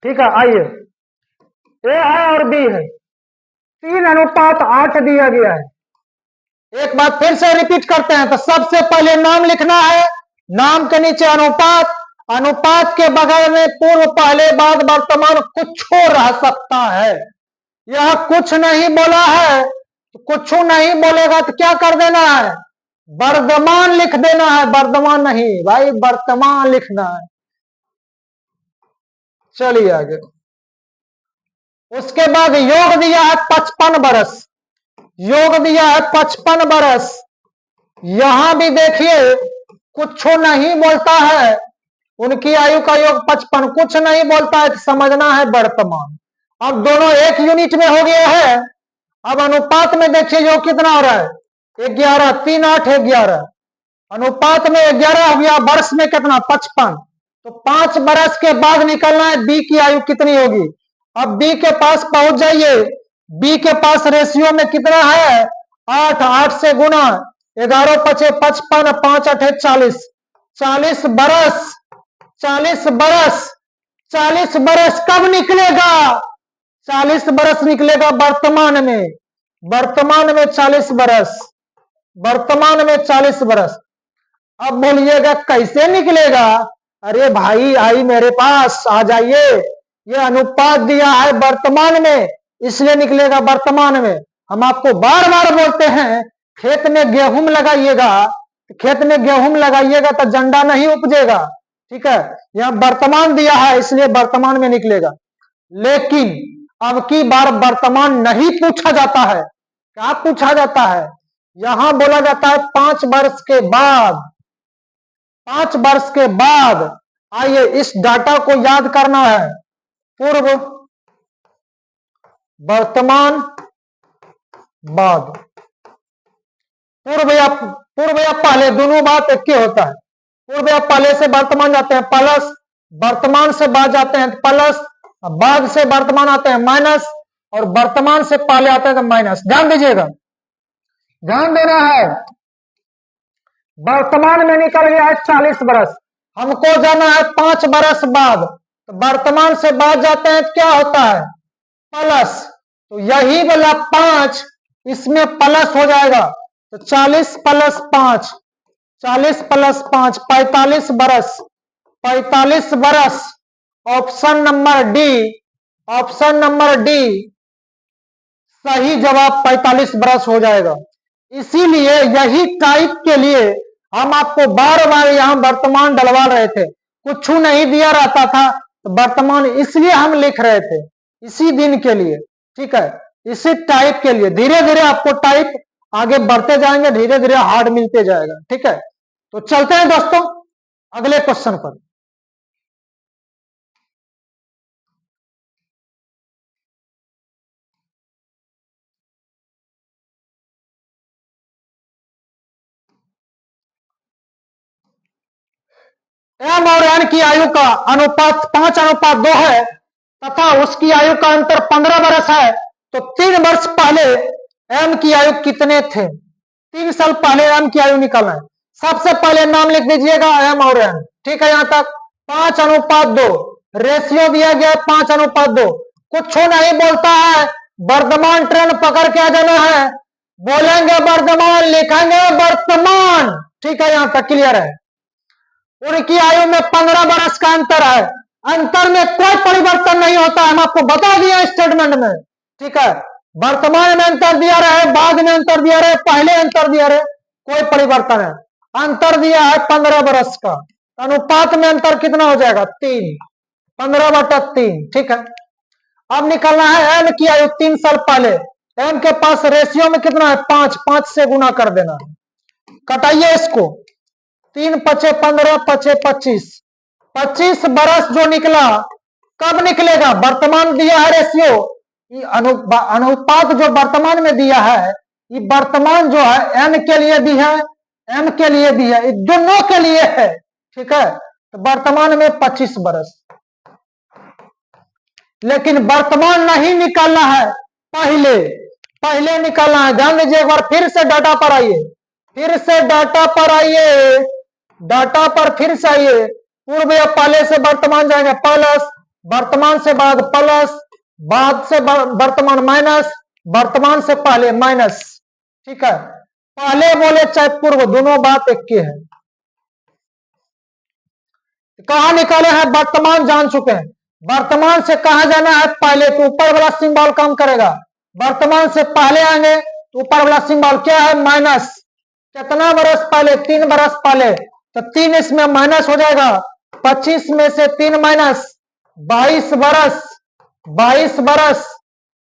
ठीक है, आइए। ए है और बी है, 3:8 दिया गया है। एक बात फिर से रिपीट करते हैं, तो सबसे पहले नाम लिखना है, नाम के नीचे अनुपात, अनुपात के बगल में पूर्व, पहले, बाद, वर्तमान, कुछ रह सकता है। यह कुछ नहीं बोला है तो कुछ नहीं बोलेगा तो क्या कर देना है, वर्तमान लिख देना है। वर्तमान नहीं भाई, वर्तमान लिखना है। चलिए आगे। उसके बाद योग दिया है 55 बरस, योग दिया है 55 बरस। यहां भी देखिए कुछ नहीं बोलता है, उनकी आयु का योग 55, कुछ नहीं बोलता है तो समझना है वर्तमान। अब दोनों एक यूनिट में हो गया है। अब अनुपात में देखिए योग कितना हो रहा है, 11, 3, 8, 11। अनुपात में 11 हो गया, वर्ष में कितना, 55। तो 5 बरस के बाद निकलना है बी की आयु कितनी होगी। अब बी के पास पहुंच जाइए, बी के पास रेशियो में कितना है, 8, 8 से गुना, 11 पचे 55, 5 8 40, 40 बरस, 40 बरस, 40 बरस कब निकलेगा, 40 बरस निकलेगा वर्तमान में, वर्तमान में 40 बरस, वर्तमान में 40 बरस। अब बोलिएगा कैसे निकलेगा, अरे भाई आई मेरे पास आ जाइए, ये अनुपात दिया है वर्तमान में इसलिए निकलेगा वर्तमान में। हम आपको बार बार बोलते हैं खेत में गेहूं लगाइएगा, खेत में गेहूं लगाइएगा तो जंडा नहीं उपजेगा, ठीक है। यह वर्तमान दिया है इसलिए वर्तमान में निकलेगा। लेकिन अब की बार वर्तमान नहीं पूछा जाता है, क्या पूछा जाता है, यहां बोला जाता है 5 वर्ष के बाद, 5 वर्ष के बाद। आइए इस डाटा को याद करना है, पूर्व, वर्तमान, बाद। पूर्व या पहले दोनों बात एक ही होता है। पूर्व या पहले से वर्तमान जाते हैं प्लस, वर्तमान से बाद जाते हैं प्लस, बाद से वर्तमान आते हैं माइनस, और वर्तमान से पहले आते हैं तो माइनस। ध्यान दीजिएगा, ध्यान देना है। वर्तमान में निकल गया है 40 बरस, हमको जाना है 5 बरस बाद, तो वर्तमान से बाद जाते हैं तो क्या होता है, प्लस। तो यही वाला 5 इसमें प्लस हो जाएगा, तो 40 प्लस 5, 40 प्लस 5 45 बरस, 45 बरस। Option number D, option number D सही जवाब 45 बरस हो जाएगा। इसीलिए यही टाइप के लिए हम आपको बार बार यहां वर्तमान डलवा रहे थे, कुछ नहीं दिया रहता था तो वर्तमान इसलिए हम लिख रहे थे, इसी दिन के लिए, ठीक है, इसी टाइप के लिए। धीरे धीरे आपको टाइप आगे बढ़ते जाएंगे, धीरे धीरे हार्ड मिलते जाएगा, ठीक है। तो चलते हैं दोस्तों अगले क्वेश्चन पर। एम और एन की आयु का अनुपात 5:2 है तथा उसकी आयु का अंतर 15 वर्ष है, तो 3 वर्ष पहले एम की आयु कितने थे। 3 साल पहले एम की आयु निकालना है। सबसे पहले नाम लिख दीजिएगा एम और एन, ठीक है। यहां तक 5:2 रेशियो दिया गया है, 5:2। कुछ नहीं बोलता है, वर्तमान ट्रेंड पकड़ के आ जाना है, बोलेंगे वर्तमान लिखेंगे वर्तमान, ठीक है। यहां तक क्लियर है। उनकी आयु में 15 वर्ष का अंतर है, अंतर में कोई परिवर्तन नहीं होता है, हम आपको बता दिया स्टेटमेंट में, ठीक है। वर्तमान में अंतर दिया रहे, बाद में अंतर दिया रहे, पहले अंतर दिया रहे, कोई परिवर्तन है। अंतर दिया है 15 वर्ष का, अनुपात में अंतर कितना हो जाएगा, 3, 15/3, ठीक है। अब निकलना है एम की आयु 3 साल पहले। एम के पास रेशियो में कितना है, 5, 5 से गुना कर देना है। कटाइए इसको, 3 पचे 15, पचे 25, 25 बरस जो निकला, कब निकलेगा, वर्तमान दिया है रेशियो, अनुपात जो वर्तमान में दिया है, ये वर्तमान जो है एन के लिए भी है, एम के लिए भी है, दोनों के लिए है, ठीक है। तो वर्तमान में 25 बरस, लेकिन वर्तमान नहीं निकालना है, पहले पहले निकालना है। ध्यान दीजिए, एक बार फिर से डाटा पर आइए, फिर से डाटा पर आइए, डाटा पर फिर से आइए। पूर्व या पहले से वर्तमान जाएंगे प्लस, वर्तमान से बाद प्लस, बाद से वर्तमान माइनस, वर्तमान से पहले माइनस, ठीक है। पहले बोले चाहे पूर्व, दोनों बात एक ही है। कहाँ निकाले हैं? वर्तमान जान चुके हैं। वर्तमान से कहाँ जाना है? पहले। तो ऊपर वाला सिंबल काम करेगा। वर्तमान से पहले आएंगे तो ऊपर वाला सिंबल क्या है? माइनस। कितना बरस पहले? 3 बरस पहले। तो 3 इसमें माइनस हो जाएगा। 25 में से 3 माइनस 22 बरस। 22 बरस।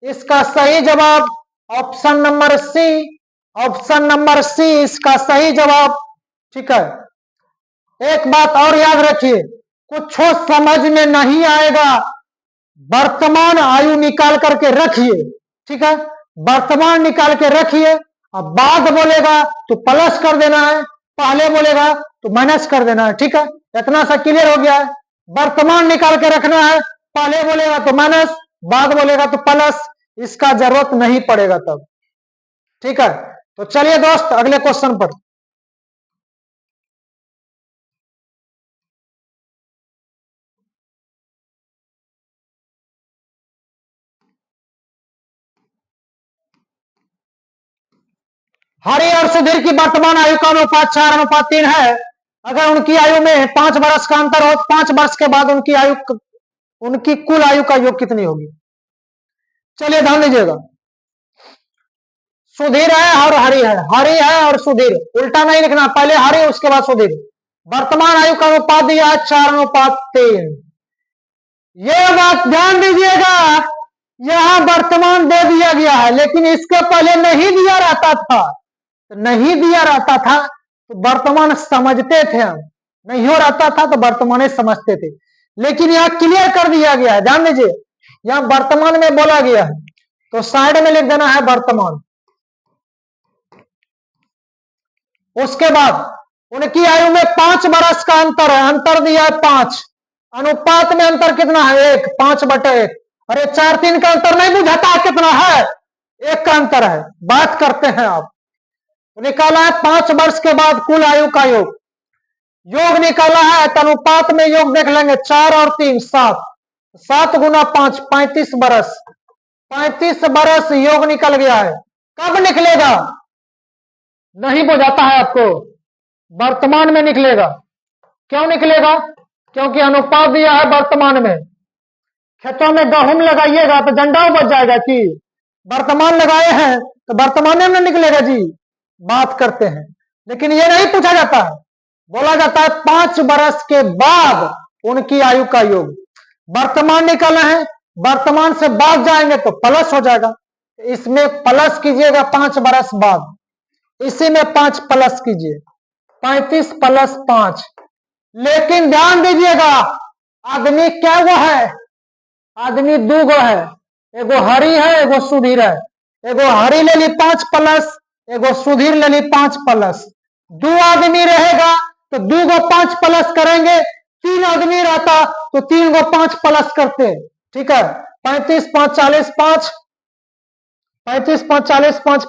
इसका सही जवाब option number C. Option number C इसका सही जवाब। ठीक है, एक बात और याद रखिए, कुछ समझ में नहीं आएगा, वर्तमान आयु निकाल करके रखिए। ठीक है, वर्तमान निकाल के रखिए। अब बाद बोलेगा तो प्लस कर देना है, पहले बोलेगा तो माइनस कर देना है। ठीक है, इतना सा क्लियर हो गया है। वर्तमान निकाल के रखना है, पहले बोलेगा तो माइनस, बाद बोलेगा तो प्लस, इसका जरूरत नहीं पड़ेगा तब। ठीक है, तो चलिए दोस्त अगले क्वेश्चन पर। हरि और सुधीर की वर्तमान आयु का अनुपात 4:3 है। अगर उनकी आयु में 5 वर्ष का अंतर हो, 5 वर्ष के बाद उनकी कुल आयु का योग कितनी होगी? चलिए ध्यान दीजिएगा, सुधीर है और हरि है। हरि है और सुधीर, उल्टा नहीं लिखना, पहले हरि उसके बाद सुधीर। वर्तमान आयु का अनुपात दिया है 4:3। ये बात ध्यान दीजिएगा, यहां वर्तमान दे दिया गया है, लेकिन इसके पहले नहीं दिया रहता था। नहीं दिया रहता था तो वर्तमान समझते थे हम, नहीं हो रहता था तो वर्तमान समझते थे, लेकिन यहां क्लियर कर दिया गया है। ध्यान दीजिए, यहां वर्तमान में बोला गया है तो साइड में लिख देना है वर्तमान। उसके बाद उनकी आयु में 5 वर्ष का अंतर है, अंतर दिया है 5। अनुपात में अंतर कितना है? 1, 5/1। अरे 4-3 का अंतर नहीं बुझाता, कितना है? 1 का अंतर है। बात करते हैं आप, निकाला है 5 वर्ष के बाद कुल आयु का योग। योग निकाला है तो अनुपात में योग देख लेंगे, 4 और 3 7। 7 गुना 5 35 बरस। 35 बरस योग निकल गया है। कब निकलेगा? नहीं बुझाता है आपको, वर्तमान में निकलेगा। क्यों निकलेगा? क्योंकि अनुपात दिया है वर्तमान में। खेतों में गेहूं लगाइएगा तो जंडाऊ बच जाएगा कि वर्तमान लगाए हैं तो वर्तमान में निकलेगा जी। बात करते हैं, लेकिन ये नहीं पूछा जाता है, बोला जाता है 5 बरस के बाद उनकी आयु का योग। वर्तमान निकालना है, वर्तमान से बाद जाएंगे तो प्लस हो जाएगा, इसमें प्लस कीजिएगा 5 बरस बाद, इसी में 5 प्लस कीजिए, 35 + 5। लेकिन ध्यान दीजिएगा, आदमी क्या वो है? आदमी 2 गो है, एगो हरि है एगो सुधीर है। एगो हरि ले ली 5 प्लस, एगो सुधीर ले ली 5 प्लस। 2 आदमी रहेगा तो 2 गो 5 प्लस करेंगे, 3 आदमी रहता तो 3 गो 5 प्लस करते। ठीक है, 35 × 5 = 40, 5 35 × 5 = 40, 5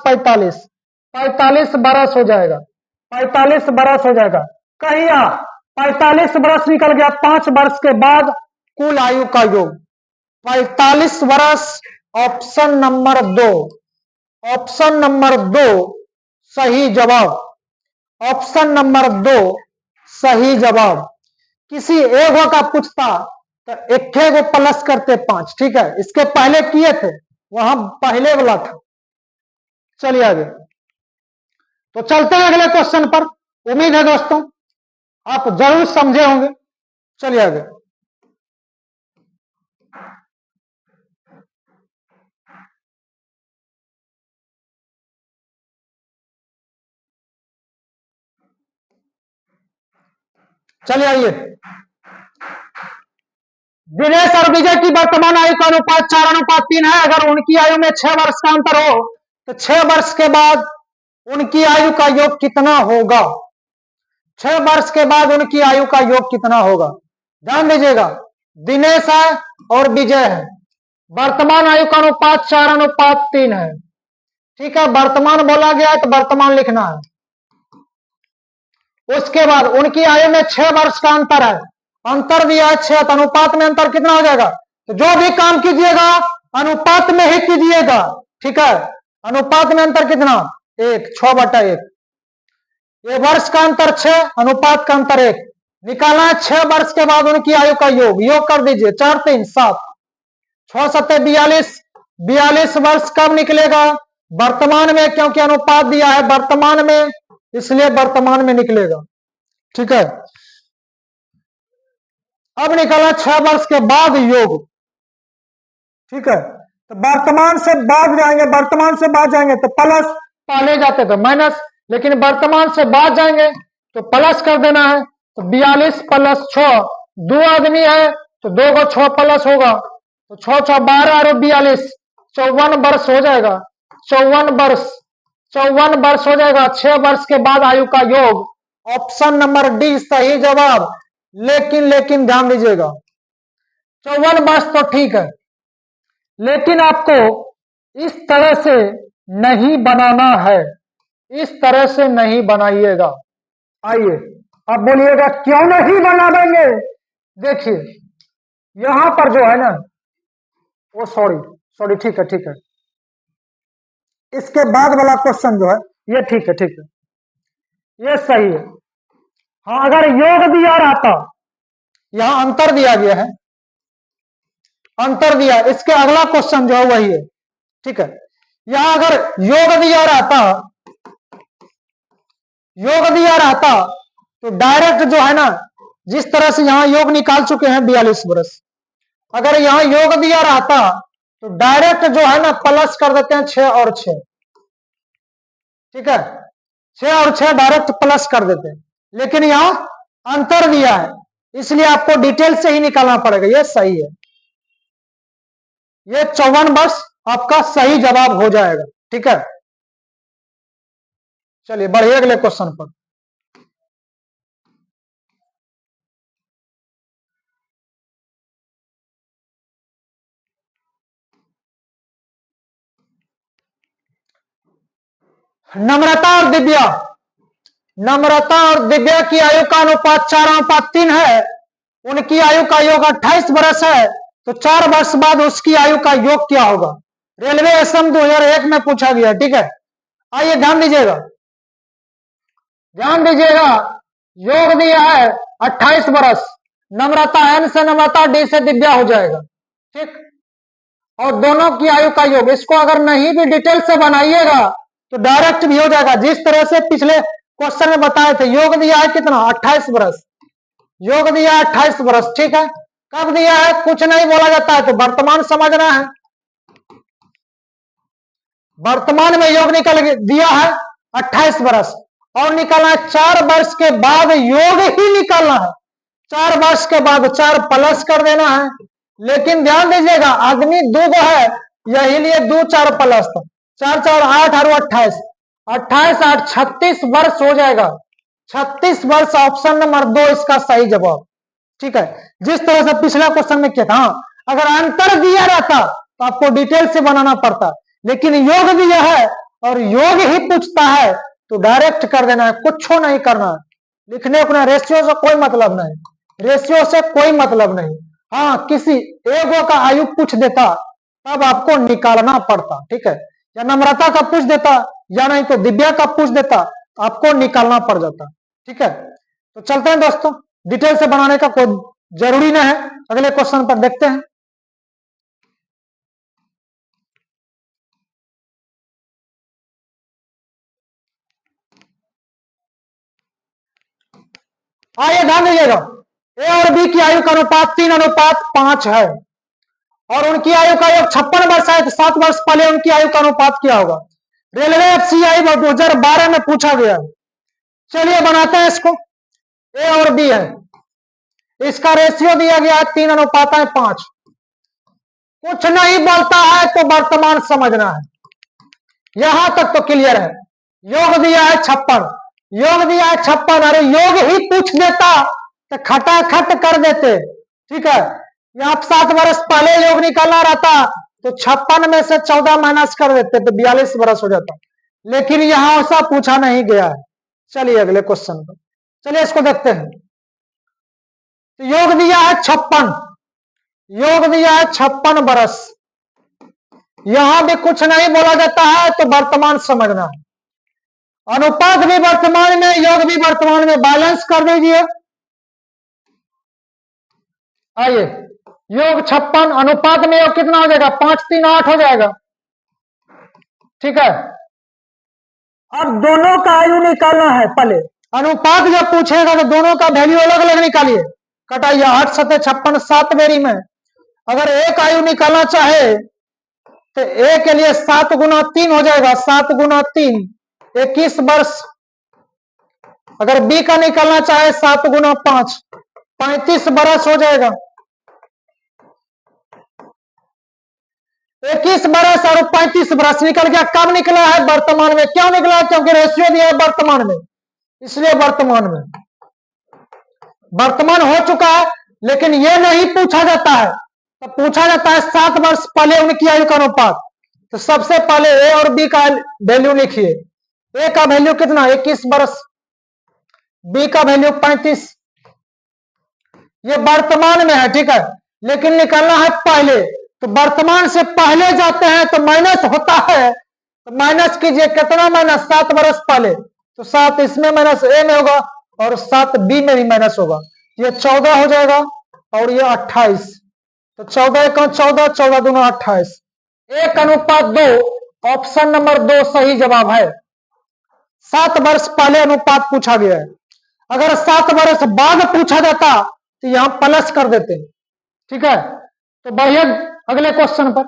45 बरस हो जाएगा। 45 बरस हो जाएगा। कहिया 45 बरस निकल गया। 5 वर्ष के बाद कुल आयु का योग 45 वर्ष। ऑप्शन नंबर 2, ऑप्शन नंबर 2 सही जवाब। ऑप्शन नंबर 2 सही जवाब। किसी एगो का पूछता तो एक गो प्लस करते 5। ठीक है, इसके पहले किए थे, वहां पहले वाला था। चलिए आगे, तो चलते हैं अगले क्वेश्चन पर। उम्मीद है दोस्तों आप जरूर समझे होंगे। चलिए आगे, चलिए आइए। दिनेश और विजय की वर्तमान आयु का अनुपात 4:3 है। अगर उनकी आयु में 6 वर्ष का अंतर हो तो 6 वर्ष के बाद उनकी आयु का योग कितना होगा? 6 वर्ष के बाद उनकी आयु का योग कितना होगा? ध्यान दीजिएगा, दिनेश है और विजय है, वर्तमान आयु का अनुपात 4:3 है। ठीक है, वर्तमान बोला गया है तो वर्तमान लिखना है। उसके बाद उनकी आयु में 6 वर्ष का अंतर है, अंतर दिया है 6, अनुपात में अंतर कितना हो जाएगा? तो जो भी काम कीजिएगा अनुपात में ही कीजिएगा। ठीक है, अनुपात में अंतर कितना? 1, 6/1। ये वर्ष का अंतर 6, अनुपात का अंतर 1। निकालना है 6 वर्ष के बाद उनकी आयु का योग कर दीजिए। 4 3 7, 6 7 42, 42 वर्ष कब निकलेगा? वर्तमान में, क्योंकि अनुपात दिया है वर्तमान में, इसलिए वर्तमान में निकलेगा। ठीक है, अब निकाला 6 वर्ष के बाद योग। ठीक है, तो वर्तमान से बाद जाएंगे, वर्तमान से बाद जाएंगे तो प्लस, पहले जाते तो माइनस, लेकिन वर्तमान से बाद जाएंगे तो प्लस कर देना है। तो 42 प्लस 6, 2 आदमी है तो 2 को 6 प्लस होगा, तो 6 6 12 और 42, 54 वर्ष हो जाएगा। 54 वर्ष हो जाएगा। 6 वर्ष के बाद आयु का योग, ऑप्शन नंबर डी सही जवाब। लेकिन ध्यान दीजिएगा, 54 वर्ष तो ठीक है, लेकिन आपको इस तरह से नहीं बनाना है, इस तरह से नहीं बनाइएगा। आइए अब बोलिएगा क्यों नहीं बना देंगे। देखिए यहां पर जो है ना, वो सॉरी ठीक है, इसके बाद वाला क्वेश्चन जो है ये ठीक है, ये सही है। हाँ, अगर योग दिया रहता, यहां अंतर दिया गया है, अंतर दिया, इसके अगला क्वेश्चन जो है वही है। ठीक है, यहां अगर योग दिया रहता तो डायरेक्ट जो है ना, जिस तरह से यहां योग निकाल चुके हैं 42 वर्ष, अगर यहां योग दिया रहता तो डायरेक्ट जो है ना प्लस कर देते हैं 6 और 6। ठीक है, 6 और 6 डायरेक्ट प्लस कर देते हैं, लेकिन यहां अंतर दिया है, इसलिए आपको डिटेल से ही निकालना पड़ेगा। ये सही है, ये 54 वर्ष आपका सही जवाब हो जाएगा। ठीक है, चलिए बढ़िए अगले क्वेश्चन पर। नम्रता और दिव्या, नम्रता और दिव्या की आयु का अनुपात 4:3 है। उनकी आयु का योग 28 वर्ष है, तो 4 वर्ष बाद उसकी आयु का योग क्या होगा? रेलवे असम 2001 में पूछा गया। ठीक है, आइए ध्यान दीजिएगा, योग दिया है 28 वर्ष, नम्रता एन से नम्रता, डी से दिव्या हो जाएगा। ठीक, और दोनों की आयु का योग, इसको अगर नहीं भी डिटेल से बनाइएगा तो डायरेक्ट भी हो जाएगा, जिस तरह से पिछले क्वेश्चन में बताए थे। योग दिया है कितना? 28 वर्ष, योग दिया है 28 वर्ष। ठीक है, कब दिया है कुछ नहीं बोला जाता है, तो वर्तमान समझना है। वर्तमान में योग निकल दिया है 28 वर्ष, और निकालना है 4 वर्ष के बाद योग ही निकालना है। 4 वर्ष के बाद 4 प्लस कर देना है, लेकिन ध्यान दीजिएगा आदमी 2 है, यही लिए 2 4 प्लस, 4 4 8 और 28, 28 8 36 वर्ष हो जाएगा। 36 वर्ष, ऑप्शन नंबर 2 इसका सही जवाब। ठीक है, जिस तरह से पिछला क्वेश्चन में किया था। हाँ, अगर अंतर दिया रहता तो आपको डिटेल से बनाना पड़ता, लेकिन योग दिया है और योग ही पूछता है तो डायरेक्ट कर देना है, कुछ नहीं करना है। लिखने को रेशियो से कोई मतलब नहीं, रेशियो से कोई मतलब नहीं। हाँ, किसी एगो का आयु पूछ देता तब आपको निकालना पड़ता। ठीक है, या नम्रता का पूछ देता, या नहीं तो दिव्या का पूछ देता, आपको निकालना पड़ जाता। ठीक है, तो चलते हैं दोस्तों, डिटेल से बनाने का कोई जरूरी नहीं है। अगले क्वेश्चन पर देखते हैं। आइए ध्यान दीजिएगा, ए और बी की आयु का अनुपात 3:5 है, और उनकी आयु का योग 56 वर्ष है, तो 7 वर्ष पहले उनकी आयु का अनुपात क्या होगा? रेलवे FCI 2012 में पूछा गया। चलिए बनाते हैं इसको। ए और बी है, इसका रेशियो दिया गया है 3:5। कुछ नहीं बोलता है तो वर्तमान समझना है, यहां तक तो क्लियर है। योग दिया है 56, योग दिया है 56, अरे योग ही पूछ देता तो खटाखट कर देते। ठीक है, यहाँ 7 वर्ष पहले योग निकालना रहता तो 56 में से 14 माइनस कर देते तो 42 वर्ष हो जाता, लेकिन यहां ऐसा पूछा नहीं गया है। चलिए अगले क्वेश्चन पर, चलिए इसको देखते हैं। तो योग दिया है 56, योग दिया है 56 वर्ष, यहां भी कुछ नहीं बोला जाता है तो वर्तमान समझना है। अनुपात भी वर्तमान में, योग भी वर्तमान में, बैलेंस कर दीजिए। आइए, योग 56 अनुपात में योग कितना हो जाएगा? 5 3 8 हो जाएगा। ठीक है, अब दोनों का आयु निकालना है। पहले अनुपात जब पूछेगा तो दोनों का वैल्यू अलग अलग निकालिए। कटाइए 8 7 56 7 बेरी में। अगर एक आयु निकालना चाहे तो ए के लिए 7 गुना 3 हो जाएगा, 7 गुना 3 21 वर्ष। अगर बी का निकालना चाहे 7 गुना 5 35 बरस हो जाएगा। 21 बरस और 35 बरस निकल गया। कब निकला है? वर्तमान में। क्यों निकला है? क्योंकि रेशियो दिया है वर्तमान में, इसलिए वर्तमान में। वर्तमान हो चुका है, लेकिन यह नहीं पूछा जाता है। तो पूछा जाता है 7 वर्ष पहले उनकी आयु का अनुपात। तो सबसे पहले ए और बी का वैल्यू लिखिए। ए का वैल्यू कितना? 21 वर्ष। बी का वैल्यू 35। ये वर्तमान में है, ठीक है, लेकिन निकलना है पहले। तो वर्तमान से पहले जाते हैं तो माइनस होता है। तो माइनस कीजिए, कितना माइनस? 7 वर्ष पहले। तो 7 इसमें माइनस ए में होगा और 7 बी में भी माइनस होगा। ये 14 हो जाएगा और ये 28। तो 14 का 14 14 दूना 28। 1:2 ऑप्शन नंबर 2 सही जवाब है। 7 वर्ष पहले अनुपात पूछा गया है। अगर 7 वर्ष बाद पूछा जाता तो यहां प्लस कर देते। ठीक है, तो बढ़िया, अगले क्वेश्चन पर।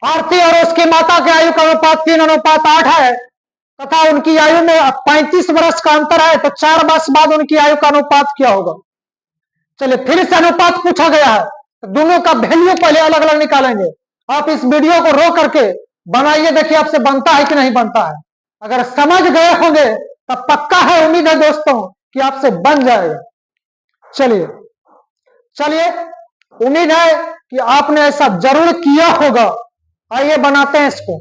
आरती और उसकी माता की आयु का अनुपात 3:8 है तथा उनकी आयु में 35 वर्ष का अंतर है। तो 4 वर्ष बाद उनकी आयु का अनुपात क्या होगा? चलिए, फिर से अनुपात पूछा गया है तो दोनों का वैल्यू पहले अलग अलग निकालेंगे। आप इस वीडियो को रो करके बनाइए, देखिए आपसे बनता है कि नहीं बनता है। अगर समझ गए होंगे तो पक्का है, उम्मीद है दोस्तों कि आपसे बन जाएगा। चलिए चलिए, उम्मीद है कि आपने ऐसा जरूर किया होगा। आइए बनाते हैं इसको।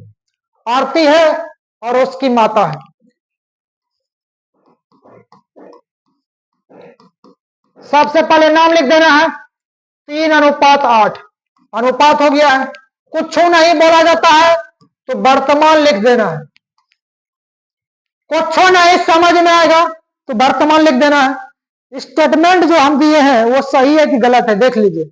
आरती है और उसकी माता है। सबसे पहले नाम लिख देना है 3:8। अनुपात हो गया है। कुछ नहीं बोला जाता है तो वर्तमान लिख देना है। कुछ नहीं समझ में आएगा तो वर्तमान लिख देना है। स्टेटमेंट जो हम दिए हैं वो सही है कि गलत है देख लीजिए।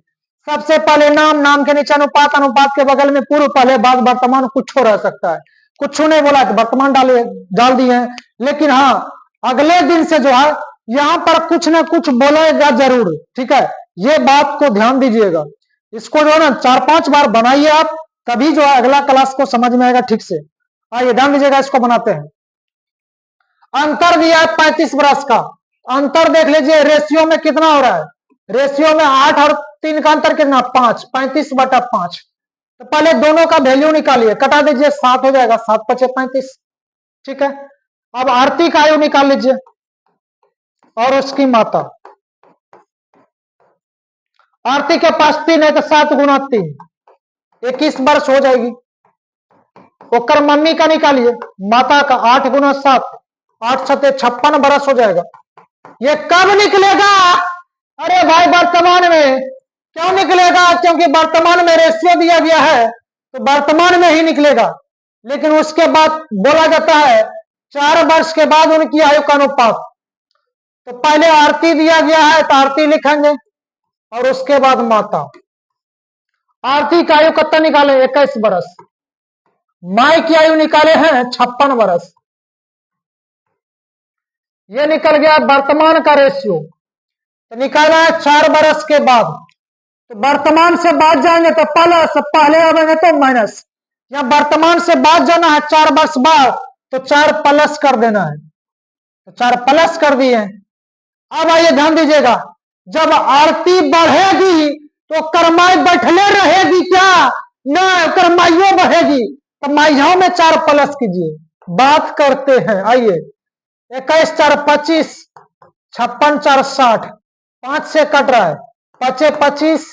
सबसे पहले नाम, नाम के नीचे अनुपात, अनुपात के बगल में पूर्व, पहले बाद, वर्तमान कुछ रह सकता है। कुछ नहीं बोला कि वर्तमान डाल दिए हैं। लेकिन हाँ, अगले दिन से जो है यहां पर कुछ ना कुछ बोलेगा जरूर। ठीक है, ये बात को ध्यान दीजिएगा। इसको जो है ना 4-5 बार बनाइए आप, तभी जो है अगला क्लास को समझ में आएगा ठीक से। आइए ध्यान दीजिएगा, इसको बनाते हैं। अंतर दिया है 35 बरस का। अंतर देख लीजिए रेशियो में कितना हो रहा है। रेशियो में 8 और 3 का अंतर कितना? 5। 35/5। तो पहले दोनों का वैल्यू निकालिए, कटा दीजिए, 7 हो जाएगा। 7 × 5 = 35। ठीक है, अब आरती का आयु निकाल लीजिए और उसकी माता। आरती के पास 3 है तो 7 × 3 21 वर्ष हो जाएगी। ओकर मम्मी का निकालिए, माता का 8 × 7 8 7 56 बरस हो जाएगा। ये कब निकलेगा? अरे भाई वर्तमान में। क्यों निकलेगा? क्योंकि वर्तमान में रेशियो दिया गया है तो वर्तमान में ही निकलेगा। लेकिन उसके बाद बोला जाता है 4 वर्ष के बाद उनकी आयु का अनुपात। तो पहले आरती दिया गया है तो आरती लिखेंगे और उसके बाद माता। आरती की आयु कितना निकाले? 21 वर्ष। माई की आयु निकाले हैं 56 वर्ष। ये निकल गया वर्तमान का रेशियो। तो निकाला है 4 वर्ष के बाद। तो वर्तमान से बाद जाएंगे तो प्लस, पहले आएंगे तो माइनस। या वर्तमान से बाद जाना है 4 वर्ष बाद तो 4 प्लस कर देना है। तो 4 प्लस कर दिए। अब आइए ध्यान दीजिएगा, जब आरती बढ़ेगी तो करमाई बैठले रहेगी क्या? ना, करमाइयों बढ़ेगी। तो माइयों में 4 प्लस कीजिए। बात करते हैं, आइए। 21 4 25, 56 4 60, 5 से कट रहा है, 5 25,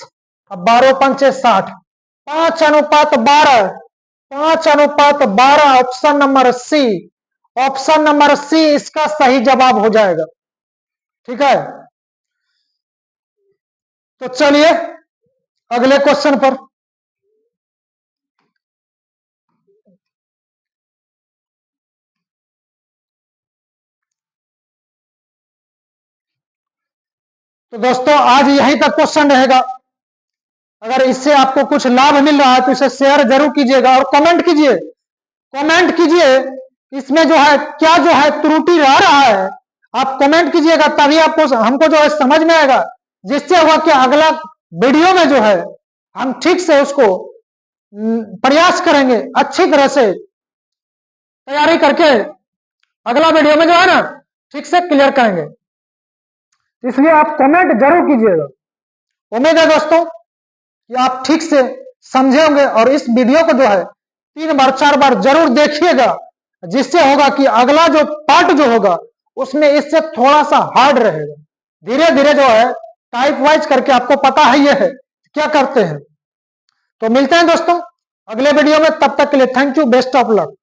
12 5 60, 5:12, 5:12 option number C. Option number C इसका सही जवाब हो जाएगा। ठीक है, तो चलिए अगले क्वेश्चन पर। तो दोस्तों आज यहीं तक क्वेश्चन रहेगा। अगर इससे आपको कुछ लाभ मिल रहा है तो इसे शेयर जरूर कीजिएगा और कमेंट कीजिए। कमेंट कीजिए इसमें जो है क्या जो है त्रुटि रह रहा है, आप कमेंट कीजिएगा, तभी आपको हमको जो है समझ में आएगा, जिससे होगा कि अगला वीडियो में जो है हम ठीक से उसको प्रयास करेंगे, अच्छी तरह से तैयारी करके अगला वीडियो में जो है ना ठीक से क्लियर करेंगे। इसलिए आप कमेंट जरूर कीजिएगा। उम्मीद है दोस्तों कि आप ठीक से समझे होंगे और इस वीडियो को जो है 3 बार 4 बार जरूर देखिएगा, जिससे होगा कि अगला जो पार्ट जो होगा उसमें इससे थोड़ा सा हार्ड रहेगा। धीरे धीरे जो है टाइप वाइज करके आपको पता है ये है क्या करते हैं। तो मिलते हैं दोस्तों अगले वीडियो में, तब तक के लिए thank you, best of luck.